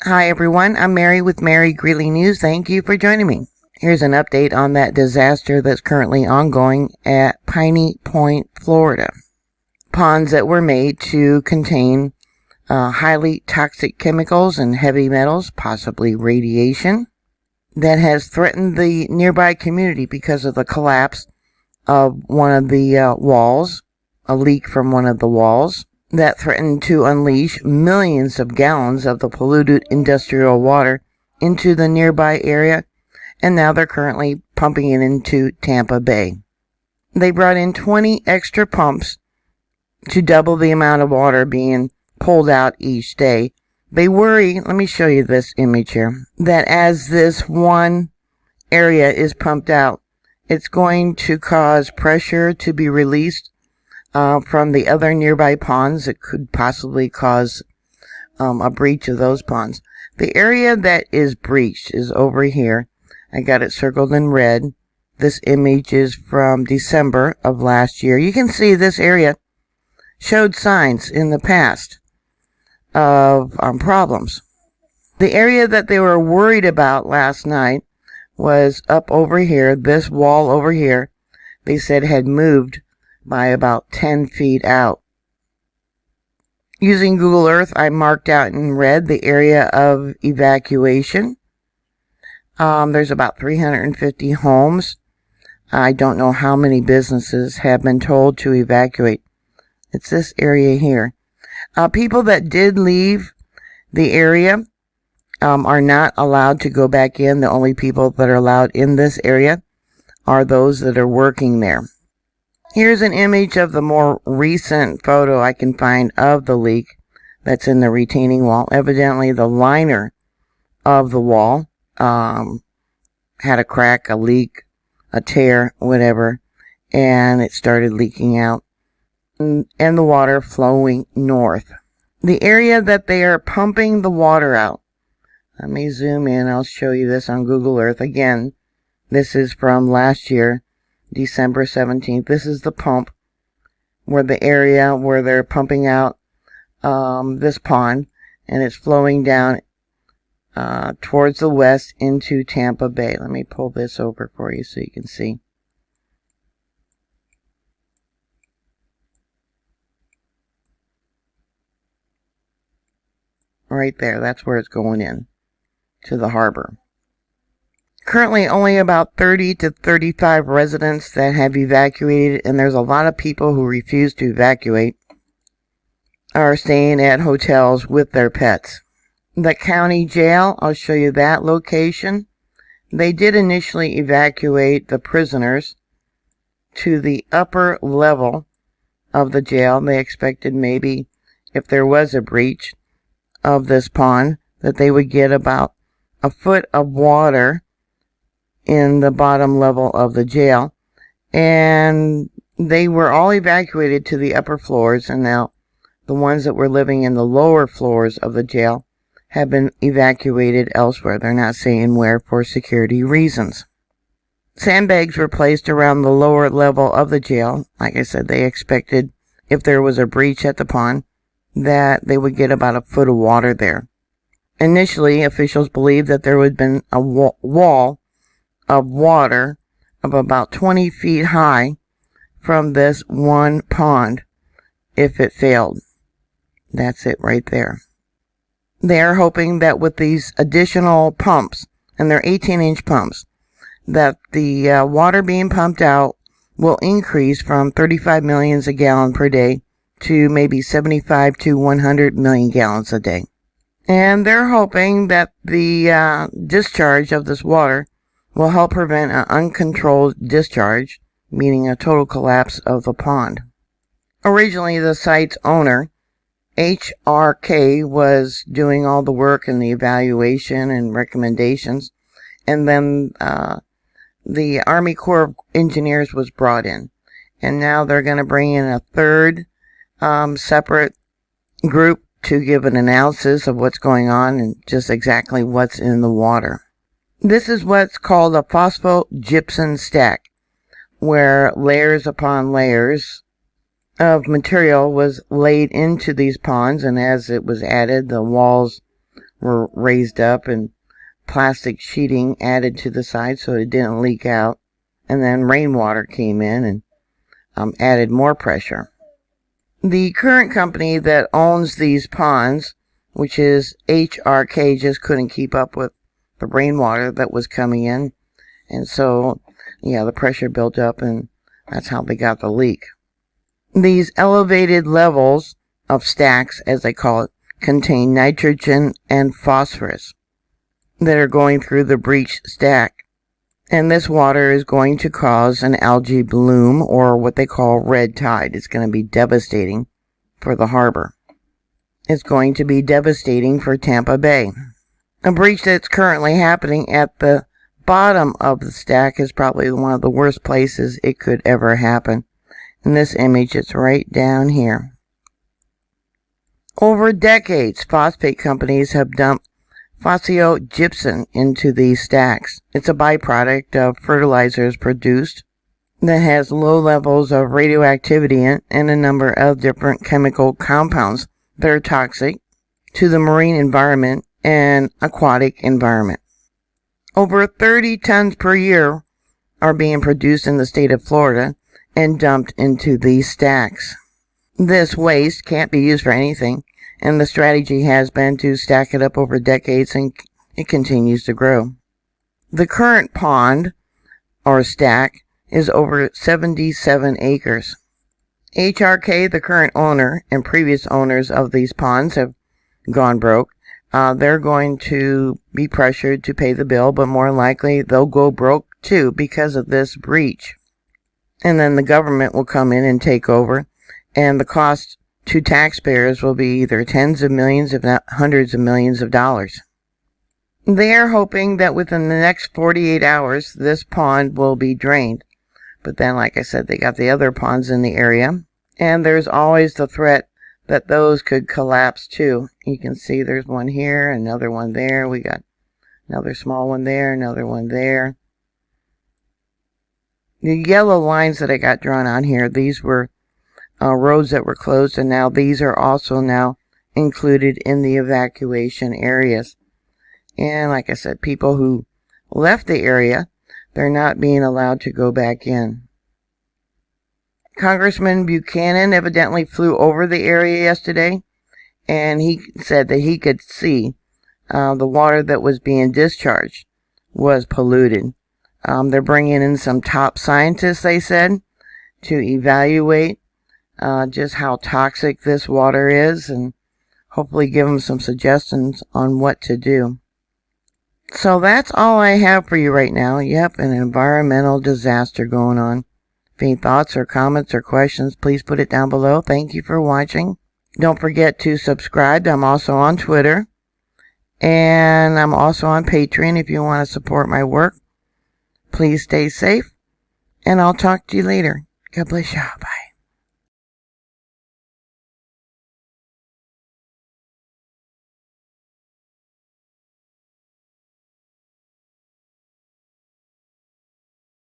Hi everyone, I'm Mary with Mary Greeley News. Thank you for joining me. Here's an update on that disaster that's currently ongoing at Piney Point, Florida. Ponds that were made to contain highly toxic chemicals and heavy metals, possibly radiation, that has threatened the nearby community because of the collapse of one of the walls, a leak from one of the walls that threatened to unleash millions of gallons of the polluted industrial water into the nearby area, and now they're currently pumping it into Tampa Bay. They brought in 20 extra pumps to double the amount of water being pulled out each day. They worry, let me show you this image here, that as this one area is pumped out, it's going to cause pressure to be released from the other nearby ponds. It could possibly cause a breach of those ponds. The area that is breached is over here. I got it circled in red. This image is from December of last year. You can see this area showed signs in the past of problems. The area that they were worried about last night was up over here. This wall over here, they said, had moved by about 10 feet out. Using Google Earth, I marked out in red the area of evacuation. There's about 350 homes. I don't know how many businesses have been told to evacuate. It's this area here. People that did leave the area are not allowed to go back in. The only people that are allowed in this area are those that are working there. Here's an image of the more recent photo I can find of the leak that's in the retaining wall. Evidently, the liner of the wall had a crack, a leak, a tear, whatever, and it started leaking out, and the water flowing north. The area that they are pumping the water out, let me zoom in. I'll show you this on Google Earth. Again, this is from last year, December 17th. This is the pump where the area where they're pumping out this pond, and it's flowing down towards the west into Tampa Bay. Let me pull this over for you so you can see. Right there, that's where it's going in to the harbor. Currently, only about 30 to 35 residents that have evacuated, and there's a lot of people who refuse to evacuate, are staying at hotels with their pets. The county jail, I'll show you that location. They did initially evacuate the prisoners to the upper level of the jail. They expected maybe if there was a breach of this pond that they would get about a foot of water in the bottom level of the jail, and they were all evacuated to the upper floors, and now the ones that were living in the lower floors of the jail have been evacuated elsewhere. They're not saying where for security reasons. Sandbags were placed around the lower level of the jail. Like I said, they expected if there was a breach at the pond that they would get about a foot of water there. Initially, officials believed that there would have been a wall of water of about 20 feet high from this one pond if it failed. That's it right there. They're hoping that with these additional pumps, and they're 18-inch pumps, that the water being pumped out will increase from 35 million a gallon per day to maybe 75 to 100 million gallons a day. And they're hoping that the discharge of this water will help prevent an uncontrolled discharge, meaning a total collapse of the pond. Originally, the site's owner, HRK, was doing all the work and the evaluation and recommendations, and then the Army Corps of Engineers was brought in, and now they're going to bring in a third separate group to give an analysis of what's going on and just exactly what's in the water. This is what's called a phosphogypsum stack, where layers upon layers of material was laid into these ponds, and as it was added, the walls were raised up and plastic sheeting added to the side so it didn't leak out. And then rainwater came in and added more pressure. The current company that owns these ponds, which is HRK, just couldn't keep up with the rainwater that was coming in. And so, the pressure built up, and that's how they got the leak. These elevated levels of stacks, as they call it, contain nitrogen and phosphorus that are going through the breached stack. And this water is going to cause an algae bloom, or what they call red tide. It's going to be devastating for the harbor. It's going to be devastating for Tampa Bay. A breach that's currently happening at the bottom of the stack is probably one of the worst places it could ever happen. In this image, it's right down here. Over decades, phosphate companies have dumped phosphogypsum into these stacks. It's a byproduct of fertilizers produced that has low levels of radioactivity and a number of different chemical compounds that are toxic to the marine environment and aquatic environment. Over 30 tons per year are being produced in the state of Florida and dumped into these stacks. This waste can't be used for anything, and the strategy has been to stack it up over decades, and it continues to grow. The current pond, or stack, is over 77 acres. HRK, the current owner, and previous owners of these ponds have gone broke. They're going to be pressured to pay the bill, but more likely they'll go broke too because of this breach. And then the government will come in and take over, and the cost to taxpayers will be either tens of millions, if not hundreds of millions of dollars. They are hoping that within the next 48 hours, this pond will be drained. But then, like I said, they got the other ponds in the area, and there's always the threat that those could collapse too. You can see there's one here, another one there. We got another small one there, another one there. The yellow lines that I got drawn on here, these were roads that were closed, and now these are also now included in the evacuation areas. And like I said, people who left the area, they're not being allowed to go back in. Congressman Buchanan evidently flew over the area yesterday, and he said that he could see the water that was being discharged was polluted. They're bringing in some top scientists, they said, to evaluate just how toxic this water is, and hopefully give them some suggestions on what to do. So that's all I have for you right now. Yep, an environmental disaster going on. If any thoughts or comments or questions, please put it down below. Thank you for watching. Don't forget to subscribe. I'm also on Twitter. And I'm also on Patreon if you want to support my work. Please stay safe. And I'll talk to you later. God bless you. Bye.